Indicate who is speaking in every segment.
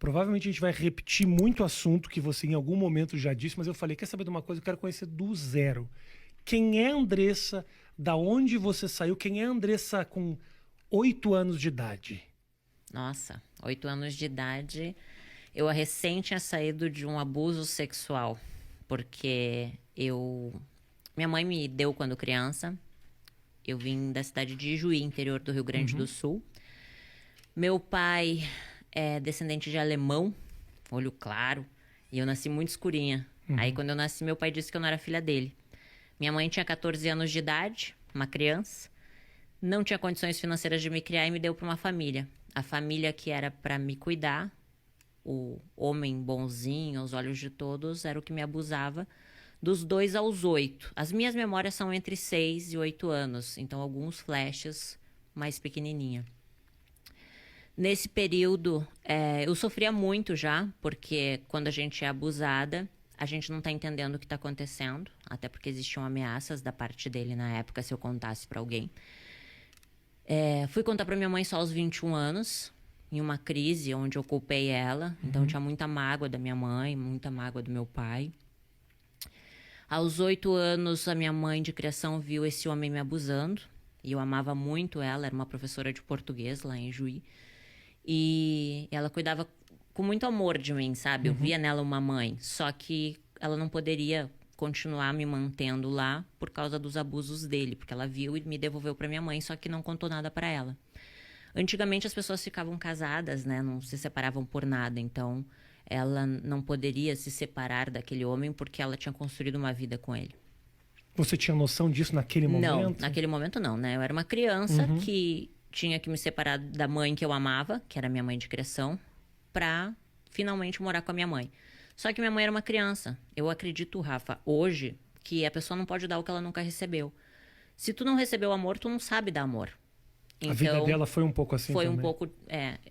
Speaker 1: Provavelmente a gente vai repetir muito assunto que você em algum momento já disse, mas eu falei, quer saber de uma coisa? Eu quero conhecer do zero. Quem é a Andressa? Da onde você saiu? Quem é a Andressa com 8 anos de idade?
Speaker 2: Nossa, 8 anos de idade, eu recém tinha saído de um abuso sexual, porque minha mãe me deu quando criança, eu vim da cidade de Ijuí, interior do Rio Grande do Sul. Meu pai é descendente de alemão, olho claro, e eu nasci muito escurinha. Aí quando eu nasci, meu pai disse que eu não era filha dele. Minha mãe tinha 14 anos de idade, uma criança, não tinha condições financeiras de me criar e me deu para uma família. A família que era para me cuidar, o homem bonzinho, aos olhos de todos, era o que me abusava, dos 2 aos 8. As minhas memórias são entre 6 e 8 anos, então alguns flashes mais pequenininha. Nesse período, eu sofria muito já, porque quando a gente é abusada, a gente não tá entendendo o que tá acontecendo, até porque existiam ameaças da parte dele na época, se eu contasse pra alguém. Fui contar pra minha mãe só aos 21 anos, em uma crise onde eu culpei ela. Então eu tinha muita mágoa da minha mãe, muita mágoa do meu pai. Aos 8 anos, a minha mãe de criação viu esse homem me abusando. E eu amava muito ela, era uma professora de português lá em Juí. E ela cuidava com muito amor de mim, sabe? Eu via nela uma mãe, só que ela não poderia continuar me mantendo lá por causa dos abusos dele, porque ela viu e me devolveu para minha mãe, só que não contou nada para ela. Antigamente as pessoas ficavam casadas, né? Não se separavam por nada, então ela não poderia se separar daquele homem porque ela tinha construído uma vida com ele.
Speaker 1: Você tinha noção disso naquele momento?
Speaker 2: Não, naquele momento não, né? Eu era uma criança que tinha que me separar da mãe que eu amava, que era minha mãe de criação, pra finalmente morar com a minha mãe. Só que minha mãe era uma criança. Eu acredito, Rafa, hoje, que a pessoa não pode dar o que ela nunca recebeu. Se tu não recebeu amor, tu não sabe dar amor. Então,
Speaker 1: a vida dela foi um pouco assim
Speaker 2: foi
Speaker 1: também.
Speaker 2: um pouco...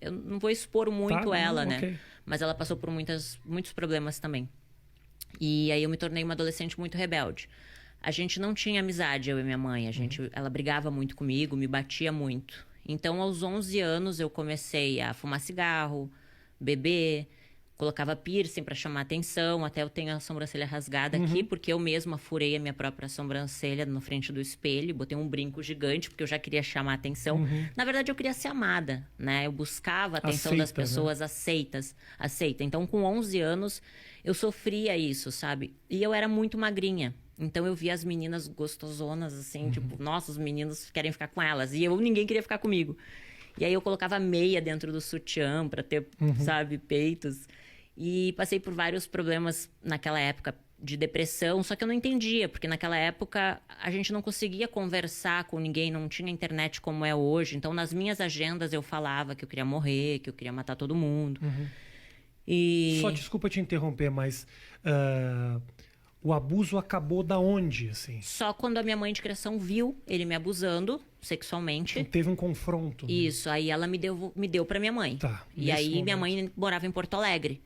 Speaker 2: eu não vou expor muito ela, né?
Speaker 1: Okay.
Speaker 2: Mas ela passou por muitos problemas também. E aí eu me tornei uma adolescente muito rebelde. A gente não tinha amizade, eu e minha mãe. Ela brigava muito comigo, me batia muito. Então, aos 11 anos, eu comecei a fumar cigarro, beber, colocava piercing para chamar atenção. Até eu tenho a sobrancelha rasgada aqui, porque eu mesma furei a minha própria sobrancelha na frente do espelho. Botei um brinco gigante, porque eu já queria chamar atenção. Na verdade, eu queria ser amada, né? Eu buscava a atenção das pessoas, né? Aceita. Então, com 11 anos, eu sofria isso, sabe? E eu era muito magrinha. Então eu via as meninas gostosonas, assim, tipo, nossa, os meninos querem ficar com elas. E ninguém queria ficar comigo. E aí eu colocava meia dentro do sutiã pra ter, sabe, peitos. E passei por vários problemas naquela época de depressão, só que eu não entendia, porque naquela época a gente não conseguia conversar com ninguém, não tinha internet como é hoje. Então nas minhas agendas eu falava que eu queria morrer, que eu queria matar todo mundo.
Speaker 1: Só desculpa te interromper, mas... o abuso acabou da onde, assim?
Speaker 2: Só quando a minha mãe de criação viu ele me abusando sexualmente.
Speaker 1: Então, teve um confronto. Né?
Speaker 2: Isso, aí ela me deu pra minha mãe.
Speaker 1: Tá,
Speaker 2: e aí minha mãe morava em Porto Alegre.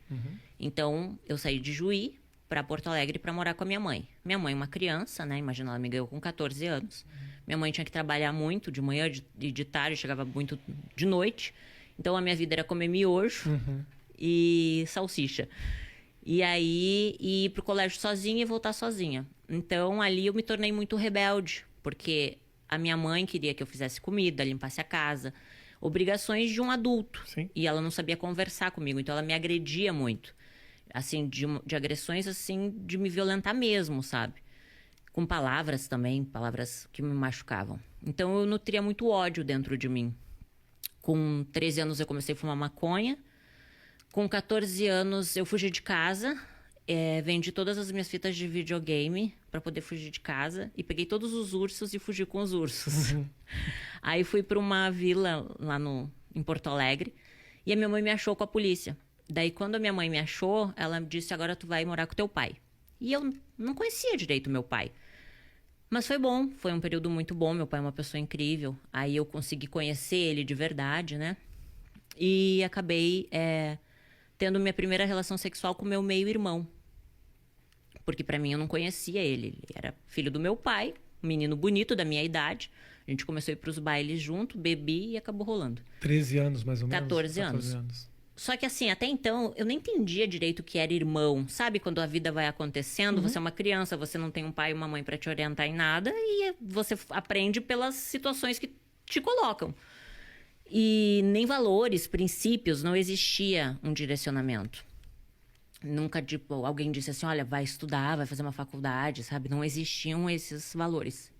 Speaker 2: Então eu saí de Juí pra Porto Alegre pra morar com a minha mãe. Minha mãe é uma criança, né? Imagina, ela me ganhou com 14 anos. Minha mãe tinha que trabalhar muito de manhã e de tarde, chegava muito de noite. Então a minha vida era comer miojo e salsicha. E aí, ir pro colégio sozinha e voltar sozinha. Então, ali eu me tornei muito rebelde. Porque a minha mãe queria que eu fizesse comida, limpasse a casa. Obrigações de um adulto.
Speaker 1: Sim.
Speaker 2: E ela não sabia conversar comigo. Então, ela me agredia muito. Assim, de agressões, assim, de me violentar mesmo, sabe? Com palavras também, palavras que me machucavam. Então, eu nutria muito ódio dentro de mim. Com 13 anos, eu comecei a fumar maconha. Com 14 anos, eu fugi de casa, vendi todas as minhas fitas de videogame pra poder fugir de casa. E peguei todos os ursos e fugi com os ursos. Aí fui pra uma vila lá em Porto Alegre. E a minha mãe me achou com a polícia. Daí, quando a minha mãe me achou, ela disse, agora tu vai morar com teu pai. E eu não conhecia direito meu pai. Mas foi bom, foi um período muito bom. Meu pai é uma pessoa incrível. Aí eu consegui conhecer ele de verdade, né? E acabei... tendo minha primeira relação sexual com meu meio-irmão. Porque pra mim eu não conhecia ele. Ele era filho do meu pai, um menino bonito da minha idade. A gente começou a ir pros bailes junto, bebi e acabou rolando.
Speaker 1: 13 anos mais ou menos?
Speaker 2: 14 anos. Só que assim, até então, eu nem entendia direito o que era irmão. Sabe quando a vida vai acontecendo, você é uma criança, você não tem um pai e uma mãe pra te orientar em nada e você aprende pelas situações que te colocam. E nem valores, princípios, não existia um direcionamento. Nunca, tipo, alguém disse assim, olha, vai estudar, vai fazer uma faculdade, sabe? Não existiam esses valores.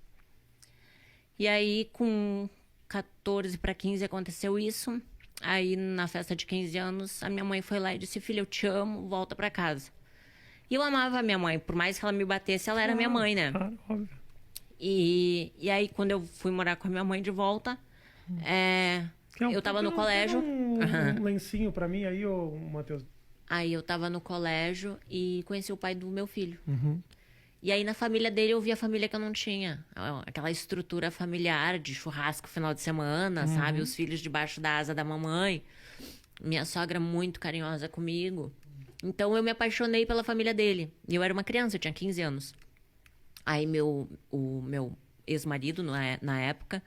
Speaker 2: E aí, com 14 para 15 aconteceu isso. Aí, na festa de 15 anos, a minha mãe foi lá e disse, filha, eu te amo, volta pra casa. E eu amava a minha mãe, por mais que ela me batesse, ela era minha mãe, né?
Speaker 1: Claro, óbvio.
Speaker 2: E aí, quando eu fui morar com a minha mãe de volta, eu tava no colégio.
Speaker 1: Um lencinho pra mim aí, ô Matheus.
Speaker 2: Aí eu tava no colégio e conheci o pai do meu filho.
Speaker 1: Uhum.
Speaker 2: E aí na família dele eu vi a família que eu não tinha. Aquela estrutura familiar de churrasco final de semana, sabe? Os filhos debaixo da asa da mamãe. Minha sogra muito carinhosa comigo. Então eu me apaixonei pela família dele. E eu era uma criança, eu tinha 15 anos. Aí o meu ex-marido, na época,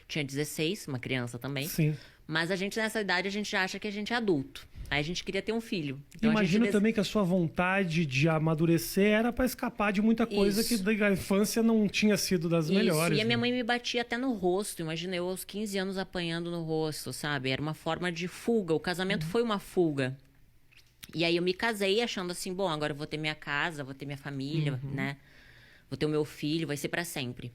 Speaker 2: tinha 16, uma criança também.
Speaker 1: Sim.
Speaker 2: Mas a gente, nessa idade, a gente já acha que a gente é adulto. Aí a gente queria ter um filho. Então,
Speaker 1: Imagino também que a sua vontade de amadurecer era para escapar de muita coisa que da infância não tinha sido das melhores.
Speaker 2: E a minha mãe me batia até no rosto. Imagina eu aos 15 anos apanhando no rosto, sabe? Era uma forma de fuga. O casamento foi uma fuga. E aí eu me casei achando assim, bom, agora eu vou ter minha casa, vou ter minha família, né? Vou ter o meu filho, vai ser para sempre.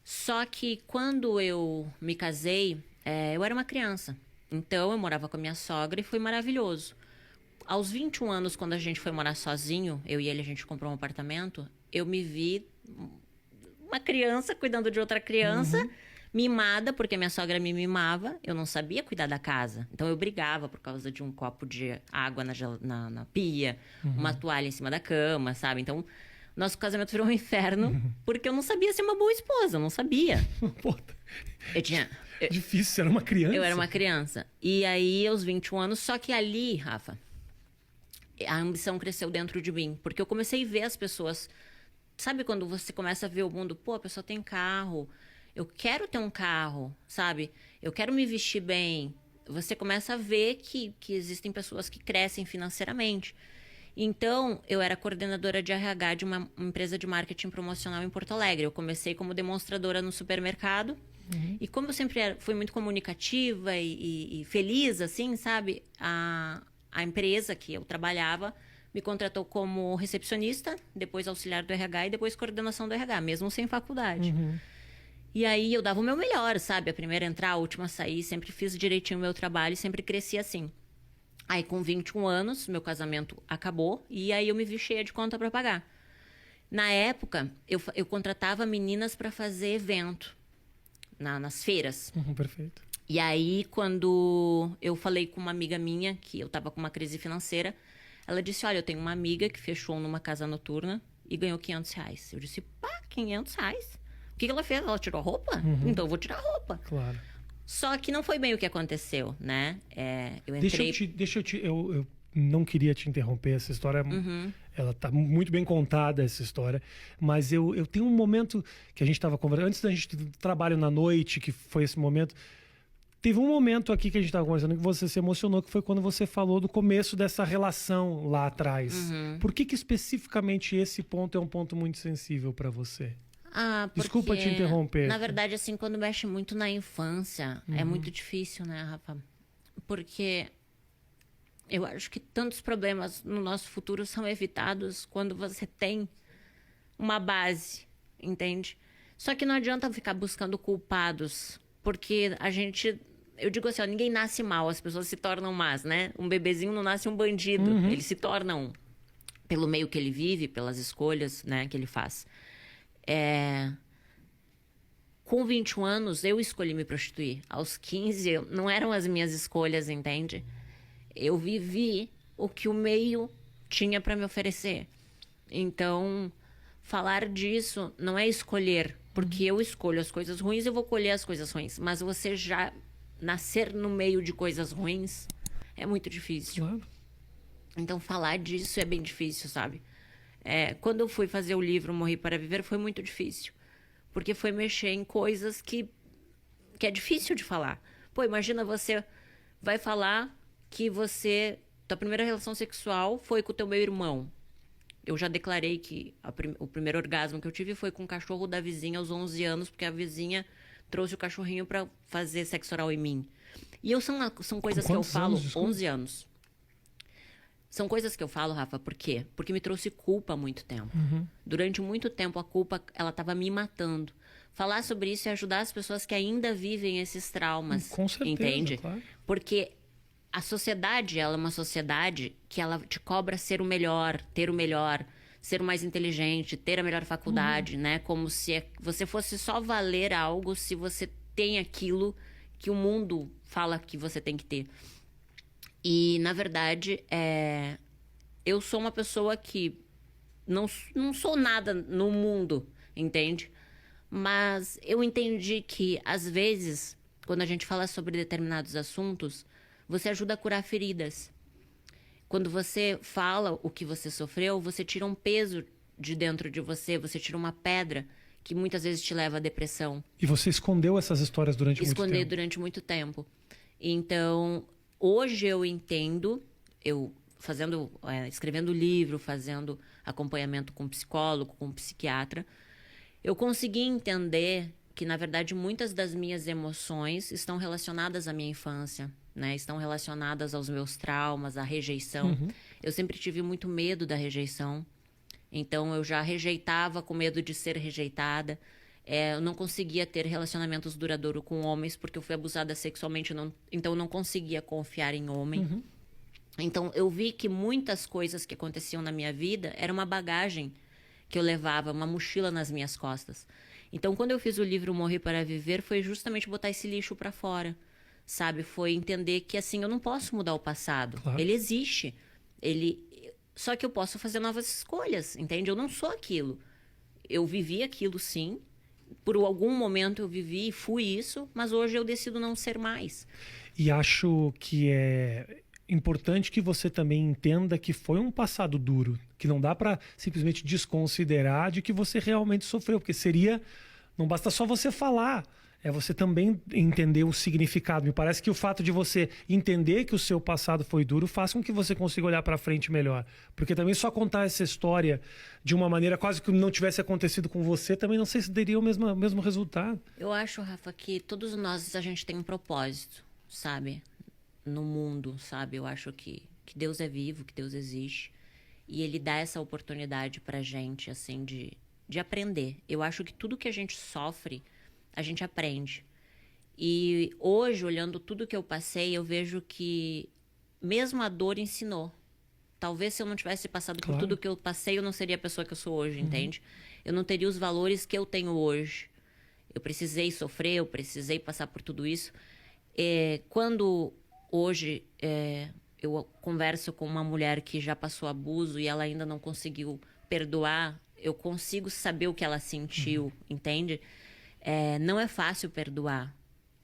Speaker 2: Só que quando eu me casei, eu era uma criança. Então, eu morava com a minha sogra e foi maravilhoso. Aos 21 anos, quando a gente foi morar sozinho, eu e ele, a gente comprou um apartamento, eu me vi uma criança cuidando de outra criança, mimada, porque minha sogra me mimava. Eu não sabia cuidar da casa. Então, eu brigava por causa de um copo de água na pia, uma toalha em cima da cama, sabe? Então, nosso casamento virou um inferno, porque eu não sabia ser uma boa esposa, eu não sabia.
Speaker 1: Pô,
Speaker 2: Eu tinha...
Speaker 1: difícil, você era uma criança.
Speaker 2: Eu era uma criança. E aí, aos 21 anos, só que ali, Rafa, a ambição cresceu dentro de mim. Porque eu comecei a ver as pessoas... Sabe quando você começa a ver o mundo? Pô, a pessoa tem carro. Eu quero ter um carro, sabe? Eu quero me vestir bem. Você começa a ver que existem pessoas que crescem financeiramente. Então, eu era coordenadora de RH de uma empresa de marketing promocional em Porto Alegre. Eu comecei como demonstradora no supermercado. E como eu sempre fui muito comunicativa e feliz, assim, sabe? A empresa que eu trabalhava me contratou como recepcionista, depois auxiliar do RH e depois coordenação do RH, mesmo sem faculdade. E aí eu dava o meu melhor, sabe? A primeira a entrar, a última a sair, sempre fiz direitinho o meu trabalho e sempre cresci assim. Aí com 21 anos, meu casamento acabou e aí eu me vi cheia de conta para pagar. Na época, eu contratava meninas para fazer evento. Nas feiras.
Speaker 1: Perfeito.
Speaker 2: E aí, quando eu falei com uma amiga minha, que eu tava com uma crise financeira, ela disse, olha, eu tenho uma amiga que fechou numa casa noturna e ganhou R$500. Eu disse, pá, R$500? O que ela fez? Ela tirou a roupa? Então eu vou tirar a roupa.
Speaker 1: Claro.
Speaker 2: Só que não foi bem o que aconteceu, né? Eu entrei...
Speaker 1: Eu não queria te interromper, essa história, ela tá muito bem contada, essa história, mas eu tenho um momento que a gente estava conversando, antes da gente trabalho na noite, que foi esse momento, teve um momento aqui que a gente estava conversando que você se emocionou, que foi quando você falou do começo dessa relação lá atrás. Por que especificamente esse ponto é um ponto muito sensível para você? Desculpa te interromper.
Speaker 2: Na verdade, assim, quando mexe muito na infância, é muito difícil, né, Rafa? Porque... eu acho que tantos problemas no nosso futuro são evitados quando você tem uma base, entende? Só que não adianta ficar buscando culpados, porque a gente... Eu digo assim, ó, ninguém nasce mal, as pessoas se tornam más, né? Um bebezinho não nasce um bandido, ele se torna um. Pelo meio que ele vive, pelas escolhas, né, que ele faz. Com 21 anos, eu escolhi me prostituir. Aos 15, não eram as minhas escolhas, entende? Eu vivi o que o meio tinha para me oferecer. Então, falar disso não é escolher, porque eu escolho as coisas ruins, eu vou colher as coisas ruins. Mas você já nascer no meio de coisas ruins é muito difícil.
Speaker 1: Claro.
Speaker 2: Então, falar disso é bem difícil, sabe? Quando eu fui fazer o livro Morri para Viver, foi muito difícil. Porque foi mexer em coisas que é difícil de falar. Pô, imagina você vai falar que tua primeira relação sexual foi com o teu meu irmão. Eu já declarei que o primeiro orgasmo que eu tive foi com o cachorro da vizinha aos 11 anos, porque a vizinha trouxe o cachorrinho pra fazer sexo oral em mim. E são coisas que eu falo... 11 anos. São coisas que eu falo, Rafa, por quê? Porque me trouxe culpa há muito tempo. Durante muito tempo, a culpa, ela tava me matando. Falar sobre isso e ajudar as pessoas que ainda vivem esses traumas.
Speaker 1: Com certeza,
Speaker 2: entende?
Speaker 1: claro.
Speaker 2: Porque a sociedade, ela é uma sociedade que ela te cobra ser o melhor, ter o melhor, ser o mais inteligente, ter a melhor faculdade, né? Como se você fosse só valer algo se você tem aquilo que o mundo fala que você tem que ter. E, na verdade, eu sou uma pessoa que não sou nada no mundo, entende? Mas eu entendi que, às vezes, quando a gente fala sobre determinados assuntos, você ajuda a curar feridas. Quando você fala o que você sofreu, você tira um peso de dentro de você, você tira uma pedra que muitas vezes te leva à depressão.
Speaker 1: E você escondeu essas histórias durante muito tempo.
Speaker 2: Esconder durante muito tempo. Então, hoje eu entendo, escrevendo livro, fazendo acompanhamento com psicólogo, com psiquiatra, eu consegui entender que, na verdade, muitas das minhas emoções estão relacionadas à minha infância, né? Estão relacionadas aos meus traumas, à rejeição. Eu sempre tive muito medo da rejeição. Então, eu já rejeitava com medo de ser rejeitada. Eu não conseguia ter relacionamentos duradouros com homens porque eu fui abusada sexualmente, então eu não conseguia confiar em homem. Então, eu vi que muitas coisas que aconteciam na minha vida era uma bagagem que eu levava, uma mochila nas minhas costas. Então, quando eu fiz o livro Morrer para Viver, foi justamente botar esse lixo para fora, sabe? Foi entender que, assim, eu não posso mudar o passado.
Speaker 1: Claro.
Speaker 2: Ele existe. Só que eu posso fazer novas escolhas, entende? Eu não sou aquilo. Eu vivi aquilo, sim. Por algum momento eu vivi e fui isso, mas hoje eu decido não ser mais.
Speaker 1: E acho que é importante que você também entenda que foi um passado duro, que não dá para simplesmente desconsiderar de que você realmente sofreu, porque não basta só você falar, é você também entender o significado. Me parece que o fato de você entender que o seu passado foi duro faz com que você consiga olhar para frente melhor, porque também só contar essa história de uma maneira quase que não tivesse acontecido com você, também não sei se daria o mesmo resultado.
Speaker 2: Eu acho, Rafa, que todos nós, a gente tem um propósito, sabe? No mundo, sabe? Eu acho que Deus é vivo, que Deus existe. E Ele dá essa oportunidade pra gente, assim, de aprender. Eu acho que tudo que a gente sofre, a gente aprende. E hoje, olhando tudo que eu passei, eu vejo que mesmo a dor ensinou. Talvez se eu não tivesse passado por tudo que eu passei, eu não seria a pessoa que eu sou hoje, entende? Eu não teria os valores que eu tenho hoje. Eu precisei sofrer, eu precisei passar por tudo isso. Quando hoje eu converso com uma mulher que já passou abuso e ela ainda não conseguiu perdoar, eu consigo saber o que ela sentiu, entende? Não é fácil perdoar.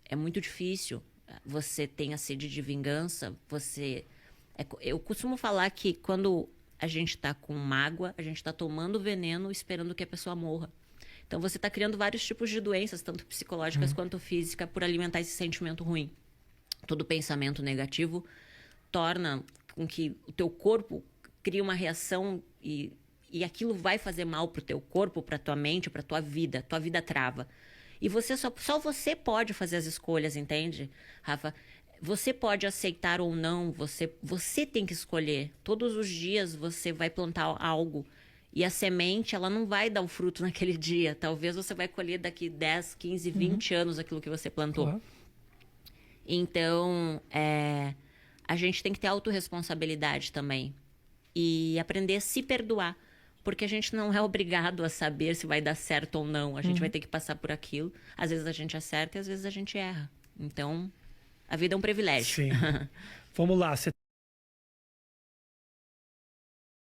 Speaker 2: É muito difícil. Você tem a sede de vingança, eu costumo falar que quando a gente tá com mágoa, a gente tá tomando veneno esperando que a pessoa morra. Então você tá criando vários tipos de doenças, tanto psicológicas quanto físicas, por alimentar esse sentimento ruim. Todo pensamento negativo torna com que o teu corpo crie uma reação e aquilo vai fazer mal pro teu corpo, pra tua mente, pra tua vida. Tua vida trava. E você só você pode fazer as escolhas, entende, Rafa? Você pode aceitar ou não, você tem que escolher. Todos os dias você vai plantar algo. E a semente, ela não vai dar o fruto naquele dia. Talvez você vai colher daqui 10, 15, 20 anos aquilo que você plantou.
Speaker 1: Claro.
Speaker 2: Então, a gente tem que ter autorresponsabilidade também. E aprender a se perdoar. Porque a gente não é obrigado a saber se vai dar certo ou não. A gente vai ter que passar por aquilo. Às vezes a gente acerta e às vezes a gente erra. Então, a vida é um privilégio.
Speaker 1: Sim. Vamos lá.